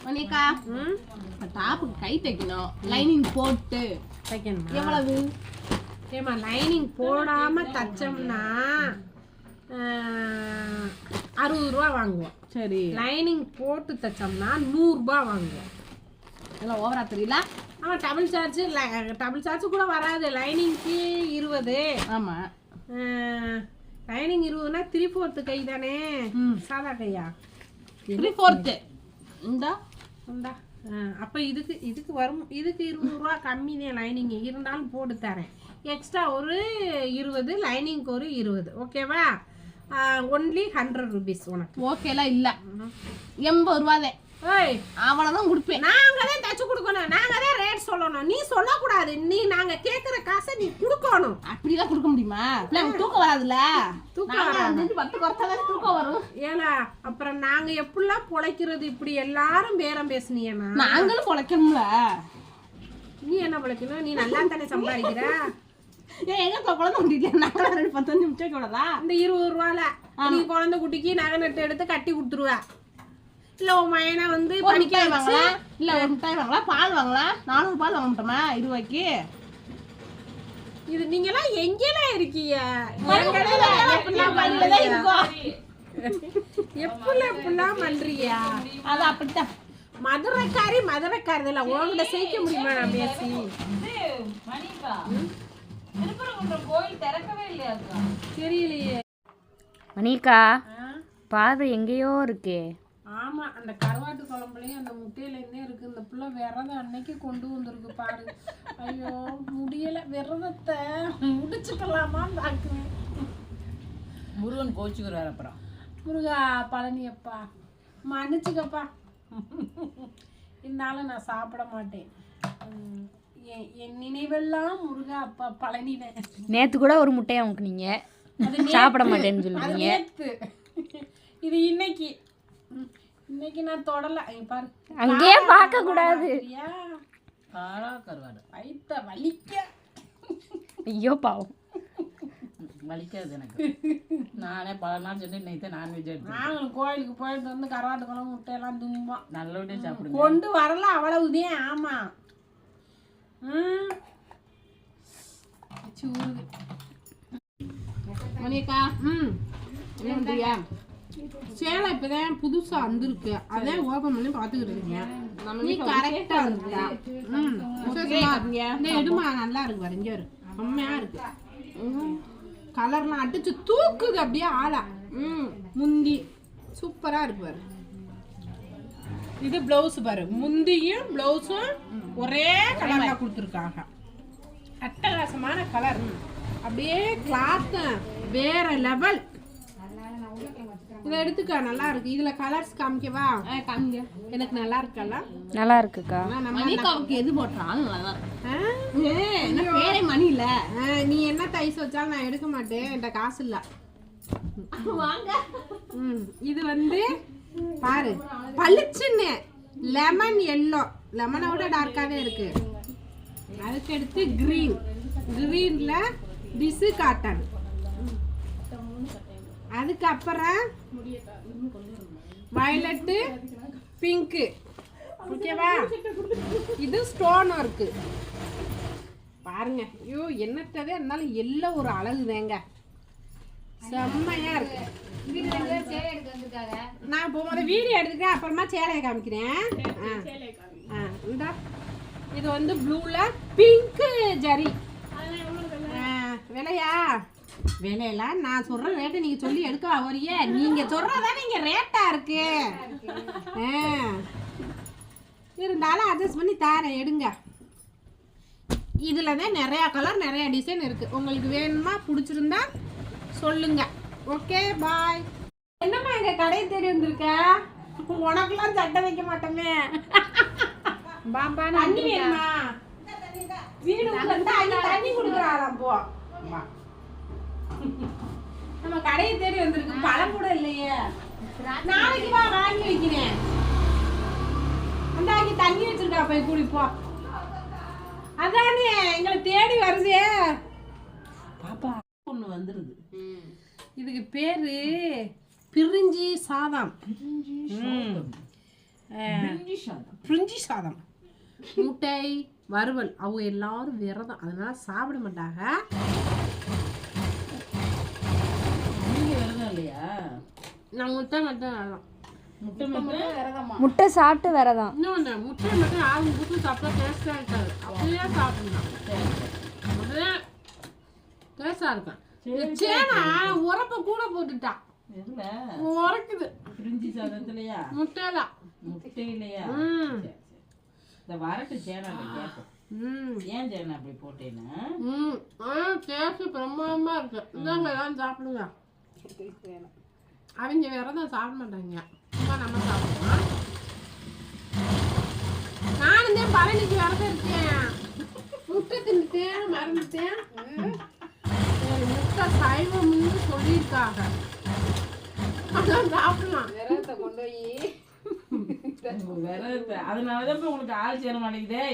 மணிக்கா டாப்புக்கு கை தைக்கணும், லைனிங் போட்டு தைக்கணும். எவ்வளவு? ஏமா லைனிங் போடாம தைச்சோம்னா 60 ரூபா வாங்குவோம். சரி. லைனிங் போட்டு தைச்சோம்னா 100 ரூபாய் வாங்குவோம். எல்லாம் ஓவரா தெரியல. ஆமாம், டபுள் சார்ஜ் கூட வராது. லைனிங்க்கு 20. ஆமா, லைனிங் 20னா 3/4 கை தானே, சாதா கையா? 3/4 இந்தா. அப்போ இதுக்கு வரும். இதுக்கு 20 ரூபா கம்மி தான் லைனிங் இருந்தாலும் போட்டு தரேன். எக்ஸ்ட்ரா ஒரு 20, லைனிங்க்கு ஒரு 20. ஓகேவா? ஒன்லி 100 ருபீஸ் உனக்கு. ஓகேலாம் இல்லை, 80 ரூபாதே. ஓய், அவ்வளோதான் கொடுப்பேன். நாங்கள் தான் தச்சு கொடுக்கணும், நாங்கள் தான் ரேட் சொல்லணும். நீ சொல்லக்கூடாது. நாங்கள் கேட்குற காசை நீ கொடுக்கணும். அப்படிலாம் கொடுக்க முடியுமா? தூக்கம் வராதுல்ல. தூக்கம் வராது. 10 குறைச்சாதான் தூக்கம் வரும். ஏலா, அப்புறம் நாங்கள் எப்படிலாம் பொழைக்கிறது? இப்படி எல்லாரும் பேரம் பேசுனீங்கன்னா நாங்களும் பொழைக்கணும்ல. நீ என்ன பொழைக்கணும்? நீ நல்லா தானே சம்பாதிக்கிற. எங்க குழந்தை குட்டில நாங்களும் 10 நிமிஷம் கூடதா? இந்த 20 ரூபால நீ குழந்தை குட்டிக்கு நகை நட்டு எடுத்து கட்டி கொடுத்துருவ. இல்ல உன் மயனை வந்து படிக்க வாங்கலாம், இல்ல ஒரு மிட்டாய் வாங்கலாம், பால் வாங்கலாம். 400 பால் வாங்க மாட்டோமா 20 ரூபாய்க்கு? இது நீங்கெல்லாம் எங்கெல்லாம் இருக்கீங்க? எப்படிலாம் பண்றியா? அது அப்படித்தான். மதுரைக்காரி இல்ல, உங்ககிட்ட சேர்க்க முடியுமா நான் பேசி? தெரியலையே மணிக்கா, பாதை எங்கேயோ இருக்கே. ஆமா, அந்த கருவாட்டு குழம்புலயும் அந்த முட்டையில இருந்தே இருக்கு. இந்த புள்ள விரதம் அன்னைக்கு கொண்டு வந்திருக்கு பாரு. ஐயோ முடியல, விரதத்தை முடிச்சுக்கலாமான்னு பாக்குறேன். முருகன் கோச்சுக்கிறார். அப்புறம் முருகா பழனியப்பா மன்னிச்சுக்கப்பா, இருந்தாலும் நான் சாப்பிட மாட்டேன். என் நினைவெல்லாம் முருகா அப்பா பழனின. நேத்து கூட ஒரு முட்டையை அமுக்குனீங்க, சாப்பிட மாட்டேன்னு சொல்றீங்க. இது இன்னைக்கு நான் தொடல. பாரு, அங்கேயே பார்க்க கூடாது. வயித்த வலிக்க. ஐயோ பாவம், வலிக்காது எனக்கு. நானே பல நாள் சொல்லி இன்னைக்கு நான்வெஜ் எடுத்து நாங்களும் கோயிலுக்கு போயிட்டு வந்து கருவாட்டு குழம்பு முட்டையெல்லாம் தும்போம். நல்லபடியாக சாப்பிடுங்க. கொண்டு வரல அவ்வளவுதான். ஆமா, மணிக்கா, என்ன பண்றியா? சேலை இப்பதான் புதுசா வந்திருக்கு, அதே ஓபன் பண்ணி பாத்துக்கிட்டு இருக்கேன். நீ கரெக்டா இருக்கா? எடுமா, நல்லா இருக்கு பாரு. இங்க செம்மையா இருக்கு. கலர்லாம் அடிச்சு தூக்குது அப்படியே ஆளா. முந்தி சூப்பரா இருக்கு பாரு. இது பிளவுஸ் பாரு, முந்தியும் பிளவுஸும் ஒரே கலர்ல கொடுத்துருக்காங்க. அட்டகாசமான கலர். அப்படியே கிளாத் வேற லெவல். இதை எடுத்துக்க, நல்லா இருக்கு. இதுல கலர்ஸ் காமிக்கவா? காமிக்க. எனக்கு நல்லா இருக்கல. நல்லா இருக்குக்கா. மணிக்காவுக்கு எது போட்டாலும் நல்லா என்ன பேரே மணி இல்ல. நீ என்ன தைஸ் வச்சாலும் நான் எடுக்க மாட்டேன், என்கிட்ட காசு இல்ல. வாங்க. இது வந்து பாரு, பளிச்சுன்னு லெமன் எல்லோ, லெமனை விட டார்க்காவே இருக்கு. அதுக்கு அடுத்து கிரீன்ல டிசு காட்டன். அதுக்கப்புறம் வயலட்டு, பிங்க்கு. ஓகேவா? இது ஸ்டோன் ஒர்க்கு பாருங்க. ஐயோ என்னத்தவே இருந்தாலும் எல்லாம் ஒரு அழகு தாங்க, செம்மையா இருக்கு. நான் இப்போ முதல்ல வீடியோ எடுத்துக்கிறேன், அப்புறமா சேலையை காமிக்கிறேன். இது வந்து ப்ளூல பிங்க் ஜரி. விலையா? விலையெல்லாம் நான் சொல்ற ரேட்டை நீங்க சொல்லி எடுக்க வரியே. நீங்க சொல்றதா நீங்க ரேட்டா இருக்கு. இருந்தாலும் அட்ஜஸ்ட் பண்ணி தரேன், எடுங்க. இதுல தான் நிறைய கலர் நிறைய டிசைன் இருக்கு. உங்களுக்கு வேணுமா, பிடிச்சிருந்தா சொல்லுங்க. ஓகே, பாய். என்னம்மா எங்க கடையை தேடி வந்திருக்க? உனக்குலாம் சட்டை வைக்க மாட்டோமே. பாம்பா தண்ணி வேணுமா? வீடு தண்ணி கொடுக்குறாராம். போ, நம்ம கடையை தேடி வந்திருக்கு. பழம் கூட இல்லையே. நாளைக்கு வா, வாங்கி வைக்கிறேன். அந்த தண்ணி வச்சிருக்கா, போய் குடிப்போம். அதானே எங்களை தேடி வருது. பாப்பா ஒண்ணு வந்துருது. இதுக்கு பேரு பிரிஞ்சி சாதம். பிரிஞ்சி சாதம், முட்டை வறுவல். அவங்க எல்லாரும் விரதம், அதனால சாப்பிட மாட்டாங்க. நீங்க விரதம் இல்லையா? நான் முட்டை மட்டும் வேணும். முட்டை மட்டும் விரதமா? முட்டை சாப்பிட்டு விரதம். இன்னொன்று முட்டை மட்டும் ஆளும் புட்டு சாப்பிட்டா டேஸ்டாக இருக்காது. அப்படியே சாப்பிடலாம். அப்படியே டேஸ்டாக இருக்கும். சேனா உரப்ப கூட போட்டுட்டான். எதுல? உரைக்குது. பிரிஞ்சி சாதத்துலயா? முட்டையில. முட்டையிலையா? இந்த வரட்டு சேனா கேட்போம். ஏன் சேனா அப்படி போட்டேன்னா டேஸ்ட் பிரம்மாண்டமா இருக்கு. இதாங்க எல்லாம் சாப்பிடுங்க. அவங்க விரதம் சாப்பிட மாட்டாங்க, சும்மா நம்ம சாப்பிடுவோம். நானும் தான் பழனிக்கு விரதம் இருக்கேன். முட்டை தின்னுட்டேன், மறந்துட்டேன். முட்டை சைவம்னு சொல்லியிருக்காங்க, அதான் சாப்பிடலாம். விரதத்தை கொண்டு போய் விரதத்தை அதனாலதான் இப்ப உங்களுக்கு ஆள் சேர மாட்டேங்குதே.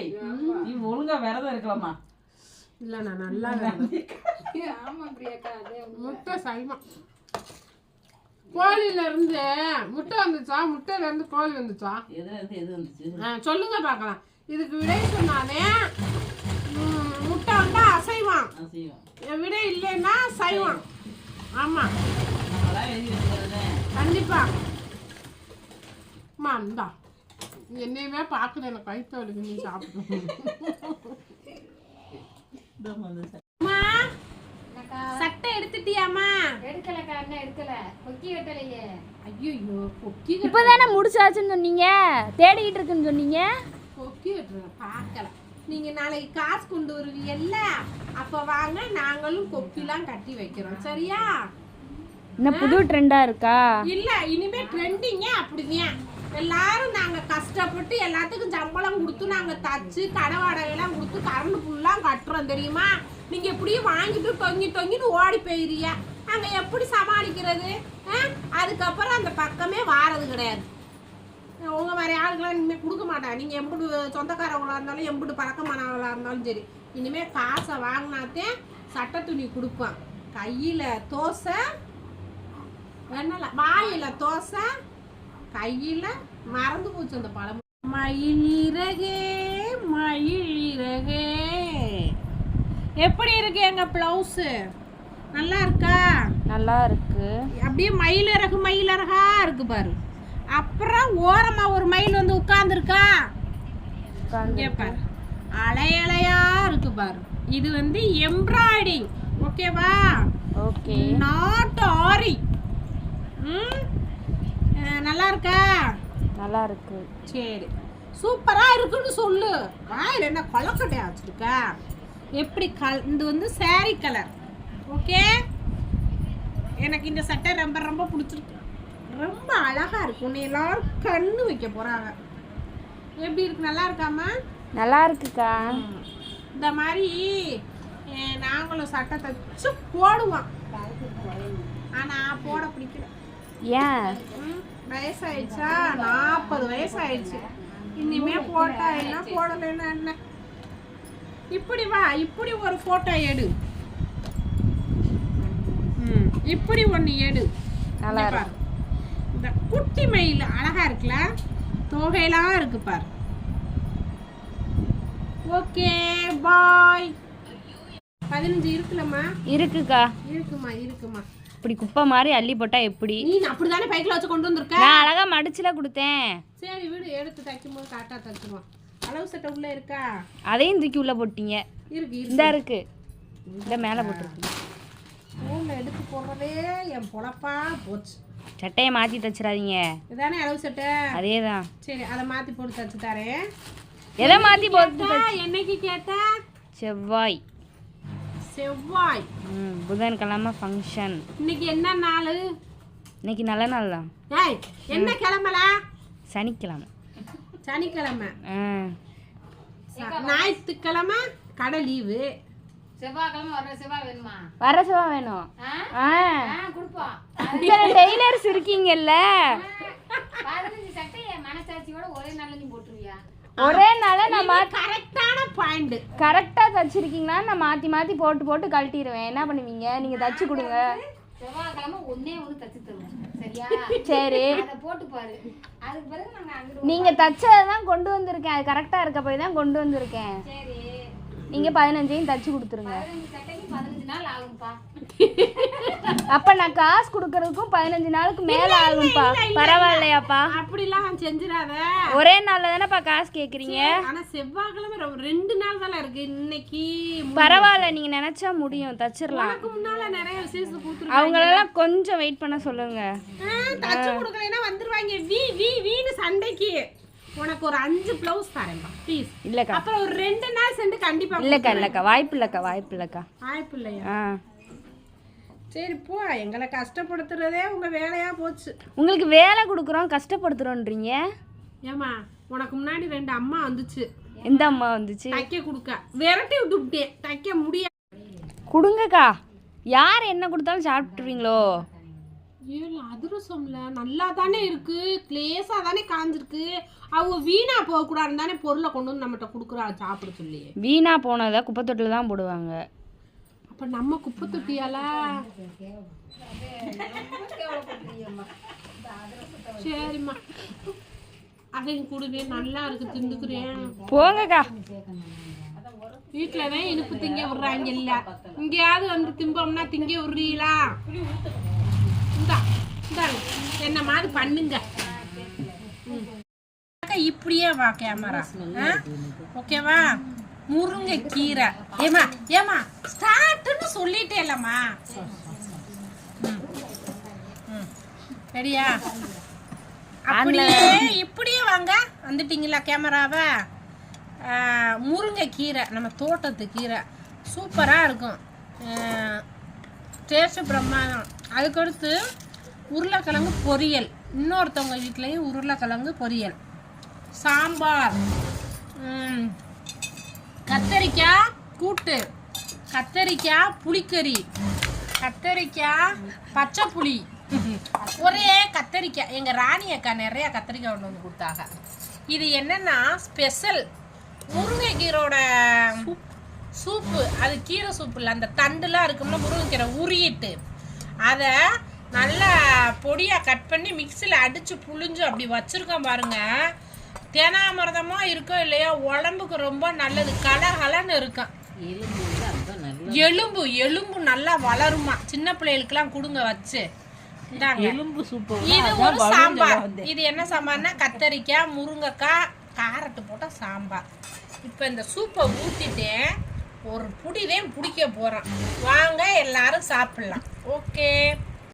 நீ ஒழுங்கா விரதம் இருக்கலாமா? இல்ல நான் நல்லா விரதம். ஆமா பிரியாக்கா, அதே முட்டை சைவம். கோழில இருந்து முட்டை வந்துச்சா? முட்டையில இருந்து கோழி வந்துச்சா? எதுல இருந்து எது வந்துச்சு சொல்லுங்க பார்க்கலாம். இதுக்கு விடை சொன்னானே. முட்டை வந்தா அசைவம், விடை இல்லைன்னா சைவம். ஆமா நம்மளாம் எழுதி வச்சுக்கிறதே. கண்டிப்பா. அம்மா இந்தா, என்னையுமே பார்க்கல, எனக்கு வயிற்று வலிக்கு. நீ சாப்பிடணும். சட்டை எடுத்துட்டியாமா? எடுக்கலக்கா, என்ன எடுக்கல, கொக்கி வெட்டலையே. ஐயோ கொக்கி இப்பதானே முடிச்சாச்சுன்னு சொன்னீங்க, தேடிக்கிட்டு இருக்குன்னு சொன்னீங்க. கொக்கி வெட்டுறேன், பார்க்கல. நீங்க நாளைக்கு காசு கொண்டு வருவீங்கல்ல, அப்ப வாங்க, நாங்களும் கொக்கிலாம் கட்டி வைக்கிறோம். சரியா? என்ன புது ட்ரெண்டா இருக்கா? இல்ல, இனிமே ட்ரெண்டிங்கே அப்படிதான். எல்லாரும் நாங்க கஷ்டப்பட்டு எல்லாத்துக்கும் சம்பளம் கொடுத்து நாங்க தச்சு கடை வாடகைலாம் கொடுத்து கரண்ட் ஃபுல்லாம் கட்டுறோம் தெரியுமா? நீங்க எப்படியும் வாங்கிட்டு தொங்கின்னு ஓடி போயிறியா? நாங்க எப்படி சமாளிக்கிறது? அதுக்கப்புறம் அந்த பக்கமே வாரது கிடையாது. உங்க மாதிரி ஆளுக்கெல்லாம் இனிமேல் கொடுக்க மாட்டாங்க. நீங்க எப்படி சொந்தக்காரவங்களா இருந்தாலும் எப்படி பழக்கமானவங்களா இருந்தாலும் சரி, இனிமே காசை வாங்கினாத்தே சட்டை துணி கொடுப்பேன். கையில தோசை வெண்ணல, வாயில தோசை, கையில மறந்து போச்சு அந்த பழம். மயிலிறகே மயிலிறகே. எப்படி இருக்கு எங்க பிளவுஸ்? நல்லா இருக்கா? நல்லா இருக்கு. அப்படியே மயிலிறகா இருக்கு பாரு. அப்புறம் ஓரமா ஒரு மயில் வந்து உட்கார்ந்துருக்கா. இங்கே பாரு, அலையலையா இருக்கு பாரு. இது வந்து எம்ப்ராய்டிங். ஓகேவா? ஓகே. நாட் ஆரி. நல்லா இருக்கா? நல்லா இருக்கு. சரி, சூப்பரா இருக்குன்னு சொல்லு. வாயில் என்ன கொலக்கட்டையா வச்சிருக்க? எப்படி இது வந்து சாரி கலர். ஓகே, எனக்கு இந்த சட்டை ரொம்ப ரொம்ப பிடிச்சிருக்கு. ரொம்ப அழகா இருக்கு. உன்னை எல்லாரும் கண்ணு வைக்க போறாங்க. எப்படி இருக்கு? நல்லா இருக்காமா? நல்லா இருக்குக்கா. இந்த மாதிரி நாங்களும் சட்டை தச்சு போடுவோம், ஆனா போட பிடிக்கல. ஏன்? வயசாயிடுச்சா? 40 வயசாயிடுச்சு. இனிமே போட்டா என்ன, போடலைன்னா என்ன? இப்படி வா, இப்படி ஒரு போட்டோ எடு. இப்படி ஒண்ணு எடு. நல்லா இருக்கு. இந்த குட்டி மயில் அழகா இருக்குல்ல, தொகையெல்லாம் இருக்கு பாரு. ஓகே, பாய். 15 இருக்குல்லம்மா? இருக்குக்கா. இருக்குமா. இப்படி குப்பை மாதிரி அள்ளி போட்டா எப்படி? நீ அப்படிதானே பைக்கில் வச்சு கொண்டு வந்திருக்க. நான் அழகா மடிச்சுல கொடுத்தேன். சரி வீடு, எடுத்து தைக்கும் போது காட்டா தைச்சிருவோம். அளவு சட்டை உள்ள இருக்கா? அதையும் தூக்கி உள்ள போட்டீங்க. இருக்கு. இந்த இருக்கு, இந்த மேல போட்டுருக்கு. ஊர்ல எடுத்து போடுறதே என் பொழப்பா போச்சு. சட்டையை மாத்தி தச்சிடாதீங்க. இதானே அளவு சட்டை? அதேதான். சரி, அதை மாத்தி போட்டு தச்சு தரேன். எதை மாத்தி போட்டு? என்னைக்கு கேட்டா? செவ்வாய். புதன்கிழமை ஃபங்க்ஷன். இன்னைக்கு என்ன நாள்? இன்னைக்கு நல்ல நாள் தான். ஏய், என்ன கிழமல? சனிக்கிழமை. சனிக்கிழமை. ஞாயிற்றுக்கிழமை கடை லீவு. செவ்வாய்க்கிழமை வர செவ்வாய் வேணுமா? வர செவ்வாய் வேணும். கொடுப்போம். டெய்லர்ஸ் இருக்கீங்கல்ல, 15 சட்டையை மனசாட்சியோட ஒரே நாள்ல நீ போட்டுருவியா? ஒரே நாள நம்ம கரெக்டான பாயிண்ட். கரெக்டா தச்சிருக்கீங்கன்னா நான் மாத்தி போட்டு கழட்டிடுவேன். என்ன பண்ணுவீங்க? நீங்க தச்சு கொடுங்க. செவ்வாய்க்கிழமை ஒண்ணே ஒன்று தச்சு தருவோம். சரி அதை போட்டு பாரு. அதுக்கு பிறகு நாங்க அங்க நீங்க தச்சதை தான் கொண்டு வந்திருக்கேன். அது கரெக்டா இருக்க போய் தான் கொண்டு வந்திருக்கேன். சரி நீங்க 15 தச்சு கொடுத்துருங்க. 15 சட்டைக்கு 15 நாள் ஆகும்பா. அப்ப நான் காசு கொடுக்கறதுக்கும் 15 நாளுக்கு மேல ஆகும்பா. பரவாயில்லையாப்பா? அப்படிலாம் செஞ்சிடாத. ஒரே நாள்ல தானேப்பா காசு கேக்குறீங்க? ஆனா செவ்வாய்க்கிழமை 2 நாள் தான் இருக்கு. இன்னைக்கு பரவாயில்ல, நீங்க நினைச்சா முடியும், தச்சிடலாம். அதுக்கு முன்னால நிறைய விசேஷம் கூத்துரு. அவங்களெல்லாம் கொஞ்சம் வெயிட் பண்ண சொல்லுங்க. தச்சு கொடுக்கலைன்னா வந்துருவாங்க. வீணு சண்டைக்கு. உனக்கு ஒரு 5 பிளவுஸ் தரேன்பா ப்ளீஸ். இல்லக்கா அப்புறம் ஒரு 2 நாள் சென்று கண்டிப்பா. இல்லக்கா வாய்ப்பு இல்லக்கா. வாய்ப்பு இல்லையா? சரி போ. எங்களை கஷ்டப்படுத்துறதே உங்க வேலையா போச்சு. உங்களுக்கு வேலை கொடுக்குறோம், கஷ்டப்படுத்துறோன்றீங்க. ஏமா உனக்கு முன்னாடி 2 அம்மா வந்துச்சு. எந்த அம்மா வந்துச்சு? தைக்க கொடுக்க விரட்டி விட்டுட்டேன். தைக்க முடியாது. கொடுங்கக்கா. யார் என்ன கொடுத்தாலும் சாப்பிட்டுருவீங்களோ? அதிரசம்ல நல்லா தானே இருக்கு, கிளேஸா தானே காஞ்சிருக்கு. அவங்க வீணா போக கூடாதுன்னு தானே பொருளை கொண்டு வந்து நம்மகிட்ட கொடுக்குறா சாப்பிட சொல்லி. வீணா போனதை குப்பை தொட்டில தான் போடுவாங்க. அப்ப நம்ம குப்பை தொட்டியால? சரிம்மா அதையும் கூடவே நல்லா இருக்கு, திண்டுக்குறேன். போங்கக்கா. வீட்டுலதான் இனிப்பு திங்க விடுறாங்க. இல்ல இங்கேயாவது வந்து திம்பம்னா திங்க விடுறீங்களா? என்ன மாதிரி பண்ணுங்க. இப்படியே வா கேமரா. ஓகேவா? முருங்கைக்கீரை. ஏமா ஸ்டார்ட்னு சொல்லிட்டே இல்லம்மா. ரெடியா? அப்படியே இப்படியே வாங்க. வந்துட்டீங்களா கேமராவை? முருங்கைக்கீரை நம்ம தோட்டத்து கீரை சூப்பராக இருக்கும். டேஸ்ட்டு பிரமாதம். அதுக்கடுத்து உருளைக்கிழங்கு பொரியல். இன்னொருத்தவங்க வீட்லேயும் உருளைக்கிழங்கு பொரியல். சாம்பார். கத்தரிக்காய் கூட்டு. கத்தரிக்காய் புளிக்கறி. கத்தரிக்காய் பச்சை புளி. ஒரே கத்தரிக்காய். எங்கள் ராணி அக்கா நிறைய கத்தரிக்காய் கொண்டு வந்து கொடுத்தாங்க. இது என்னன்னா ஸ்பெஷல் முருங்கைக்கீரோட சூப்பு. அது கீரை சூப்பு இல்லை, அந்த தண்டுலாம் இருக்கும்னா முருங்கைக்கீரை உரியிட்டு அதை நல்லா பொடியாக கட் பண்ணி மிக்சியில் அடித்து புழிஞ்சு அப்படி வச்சுருக்கோம் பாருங்க. தேனாமிரதமாக இருக்கோ இல்லையோ உடம்புக்கு ரொம்ப நல்லது. கலகலன்னு இருக்கும். எலும்பு நல்லா வளருமா. சின்ன பிள்ளைகளுக்கெல்லாம் கொடுங்க வச்சு. எலும்பு சூப்பர். இது ஒரு சாம்பார். இது என்ன சாம்பார்னா கத்தரிக்காய் முருங்கைக்காய் கேரட்டு போட்ட சாம்பார். இப்போ இந்த சூப்பை ஊற்றிட்டேன். ஒரு புடிதான் பிடிக்க போகிறேன். வாங்க எல்லாரும் சாப்பிட்லாம். ஓகே.